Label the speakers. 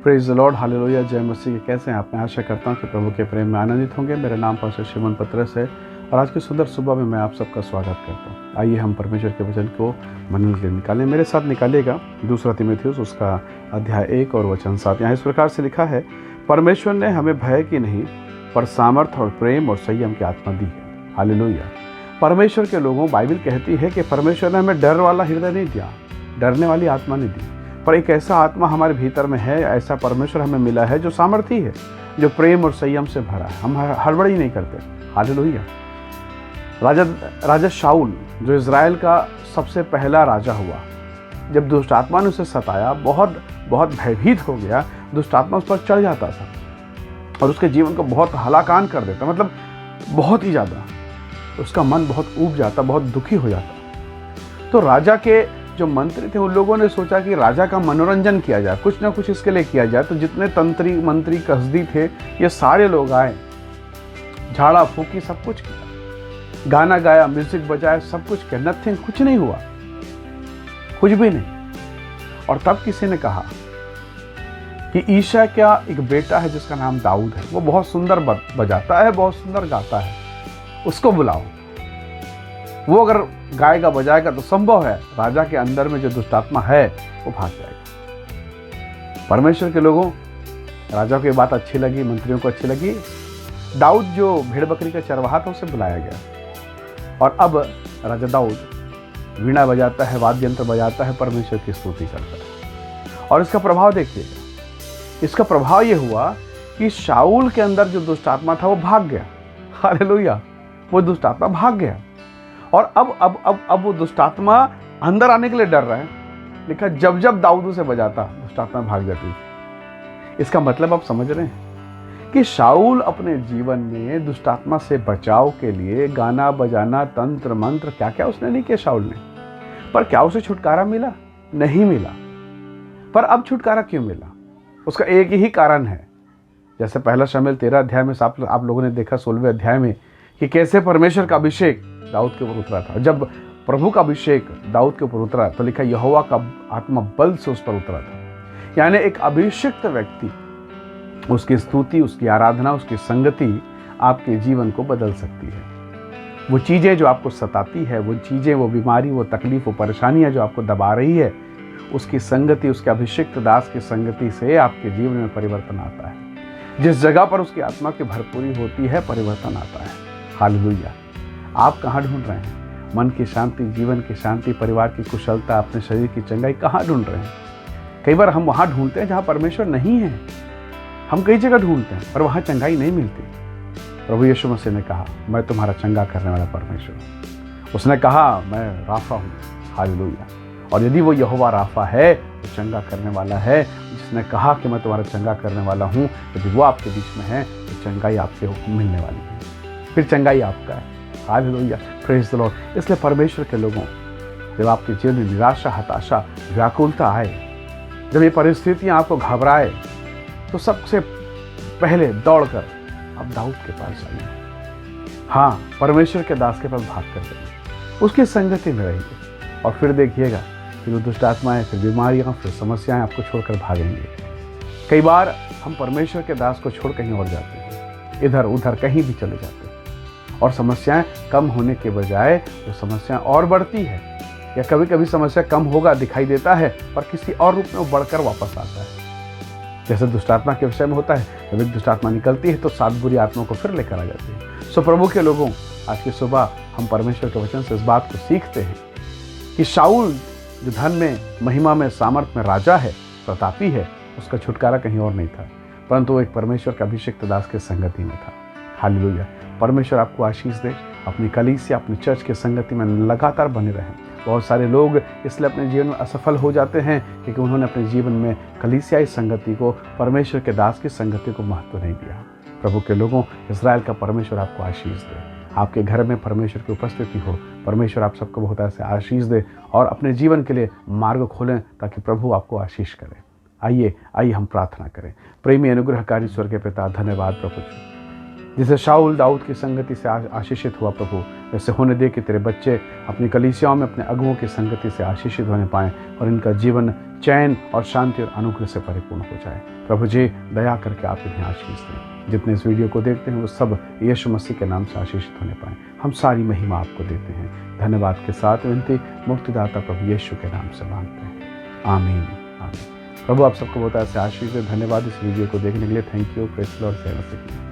Speaker 1: Praise the Lord, hallelujah, जय मसीह। कैसे हैं आप? मैं आशा करता हूं कि प्रभु के प्रेम में आनंदित होंगे। मेरा नाम पास्टर शिमोन पतरस है और आज की सुंदर सुबह में मैं आप सबका स्वागत करता हूं। आइए हम परमेश्वर के वचन को मनन के लिए निकालें। मेरे साथ निकालेगा 2 तीमुथियुस उसका अध्याय 1 और वचन 7। यहाँ इस प्रकार से लिखा है, परमेश्वर ने हमें भय की नहीं पर सामर्थ और प्रेम और संयम की आत्मा दी है। हालेलुया। परमेश्वर के लोगों, बाइबल कहती है कि परमेश्वर ने हमें डर वाला हृदय नहीं दिया, डरने वाली आत्मा नहीं दी, पर एक ऐसा आत्मा हमारे भीतर में है, ऐसा परमेश्वर हमें मिला है जो सामर्थी है, जो प्रेम और संयम से भरा है। हम हड़बड़ी नहीं करते। हालेलुया। राजा शाऊल जो इज़राइल का सबसे पहला राजा हुआ, जब दुष्ट आत्मा ने उसे सताया, बहुत भयभीत हो गया। दुष्ट आत्मा उस पर चढ़ जाता था और उसके जीवन को बहुत हलाकान कर देता, मतलब बहुत ही ज़्यादा। उसका मन बहुत ऊब जाता, बहुत दुखी हो जाता। तो राजा के जो मंत्री थे उन लोगों ने सोचा कि राजा का मनोरंजन किया जाए, कुछ ना कुछ इसके लिए किया जाए। तो जितने तंत्री मंत्री कसदी थे ये सारे लोग आए, झाड़ा फूकी सब कुछ किया, गाना गाया, म्यूजिक बजाया, सब कुछ किया। नथिंग, कुछ नहीं हुआ, कुछ भी नहीं। और तब किसी ने कहा कि ईशा का एक बेटा है जिसका नाम दाऊद है, वो बहुत सुंदर बजाता है, बहुत सुंदर गाता है, उसको बुलाओ। वो अगर गाएगा बजाएगा तो संभव है राजा के अंदर में जो दुष्टात्मा है वो भाग जाएगा। परमेश्वर के लोगों, राजा को ये बात अच्छी लगी, मंत्रियों को अच्छी लगी। दाऊद जो भेड़ बकरी का चरवाहा था उसे बुलाया गया और अब राजा दाऊद वीणा बजाता है, वाद्य यंत्र बजाता है, परमेश्वर की स्तुति करता है। और इसका प्रभाव देखिएगा। इसका प्रभाव ये हुआ कि शाऊल के अंदर जो दुष्टात्मा था वो भाग गया। हालेलुया। वो दुष्टात्मा भाग गया और अब वो दुष्टात्मा अंदर आने के लिए डर रहा है। लिखा, जब जब दाऊद उसे बजाता दुष्टात्मा भाग जाती थी। इसका मतलब आप समझ रहे हैं कि शाऊल अपने जीवन में दुष्टात्मा से बचाव के लिए गाना बजाना, तंत्र मंत्र, क्या क्या उसने नहीं किया शाऊल ने। पर क्या उसे छुटकारा मिला? नहीं मिला। पर अब छुटकारा क्यों मिला? उसका एक ही कारण है। जैसे पहला शमूएल 13 अध्याय में आप लोगों ने देखा, 16वें अध्याय में, कि कैसे परमेश्वर का अभिषेक दाऊद के ऊपर उतरा था। जब प्रभु का अभिषेक दाऊद के ऊपर उतरा तो लिखा, यहोवा का आत्मा बल से उस पर उतरा था। यानी एक अभिषिक्त व्यक्ति, उसकी स्तुति, उसकी आराधना, उसकी संगति आपके जीवन को बदल सकती है। वो चीज़ें जो आपको सताती है, वो चीज़ें, वो बीमारी, वो तकलीफ, वो परेशानियां जो आपको दबा रही है, उसकी संगति, उसके अभिषिक्त दास की संगति से आपके जीवन में परिवर्तन आता है। जिस जगह पर उसकी आत्मा की भरपूरी होती है, परिवर्तन आता है। हालेलुया। आप कहाँ ढूंढ रहे हैं मन की शांति, जीवन की शांति, परिवार की कुशलता, अपने शरीर की चंगाई? कहाँ ढूंढ रहे हैं? कई बार हम वहाँ ढूंढते हैं जहाँ परमेश्वर नहीं है। हम कई जगह ढूंढते हैं पर वहाँ चंगाई नहीं मिलती। प्रभु यीशु मसीह ने कहा, मैं तुम्हारा चंगा करने वाला परमेश्वर हूँ। उसने कहा, मैं राफा हूँ। हालेलुया। और यदि वो यहोवा राफा है, वो चंगा करने वाला है, जिसने कहा कि मैं तुम्हारा चंगा करने वाला हूँ, यदि वो आपके बीच में है तो चंगाई आपके मिलने वाली है, फिर चंगाई आपका है। Hallelujah, praise the Lord. इसलिए परमेश्वर के लोगों, जब आपके जीवन में निराशा, हताशा, व्याकुलता आए, जब ये परिस्थितियां आपको घबराए, तो सबसे पहले दौड़कर आप दाऊद के पास आइए। हाँ, परमेश्वर के दास के पास भाग कर जाइए, उसकी संगति में रहिए और फिर देखिएगा कि वो दुष्ट आत्माएं, फिर बीमारियां, फिर समस्याएं आपको छोड़कर भागेंगे। कई बार हम परमेश्वर के दास को छोड़ कहीं और जाते हैं, इधर उधर कहीं भी चले जाते हैं और समस्याएं कम होने के बजाय वो समस्याएं और बढ़ती है, या कभी कभी समस्या कम होगा दिखाई देता है पर किसी और रूप में वो बढ़कर वापस आता है। जैसे दुष्टात्मा के विषय में होता है, जब एक दुष्टात्मा निकलती है तो 7 बुरी आत्माओं को फिर लेकर आ जाती है। सो प्रभु के लोगों, आज की सुबह हम परमेश्वर के वचन से इस बात को सीखते हैं कि शाऊल जो धन में, महिमा में, सामर्थ में राजा है, प्रतापी है, उसका छुटकारा कहीं और नहीं था, परंतु वो एक परमेश्वर का अभिषिक्त दास के संगति में था। हालेलुया। परमेश्वर आपको आशीष दे। अपनी कलीसिया, अपनी चर्च की संगति में लगातार बने रहें। बहुत सारे लोग इसलिए अपने जीवन में असफल हो जाते हैं क्योंकि उन्होंने अपने जीवन में कलीसियाई संगति को, परमेश्वर के दास की संगति को महत्व नहीं दिया। प्रभु के लोगों, इज़राइल का परमेश्वर आपको आशीष दे। आपके घर में परमेश्वर की उपस्थिति हो। परमेश्वर आप सबको बहुत ऐसे आशीष दे और अपने जीवन के लिए मार्ग खोलें ताकि प्रभु आपको आशीष करे। आइए हम प्रार्थना करें। प्रेमी अनुग्रहकारी स्वर्गीय पिता, धन्यवाद प्रभु जी। जैसे शाऊल दाऊद की संगति से आशीषित हुआ प्रभु, वैसे होने दे कि तेरे बच्चे अपनी कलीसियाओं में अपने अगुओं की संगति से आशीषित होने पाएँ और इनका जीवन चैन और शांति और अनुग्रह से परिपूर्ण हो जाए। प्रभु जी, दया करके आप इन्हें आशीष दें। जितने इस वीडियो को देखते हैं वो सब यीशु मसीह के नाम से आशीषित होने पाएँ। हम सारी महिमा आपको देते हैं। धन्यवाद के साथ विनती मुक्तिदाता प्रभु यीशु के नाम से मांगते हैं, आमीन आमीन। प्रभु आप सबको बहुत ऐसे आशीष दे। धन्यवाद इस वीडियो को देखने के लिए। Thank you. Praise the Lord. जय मसीह।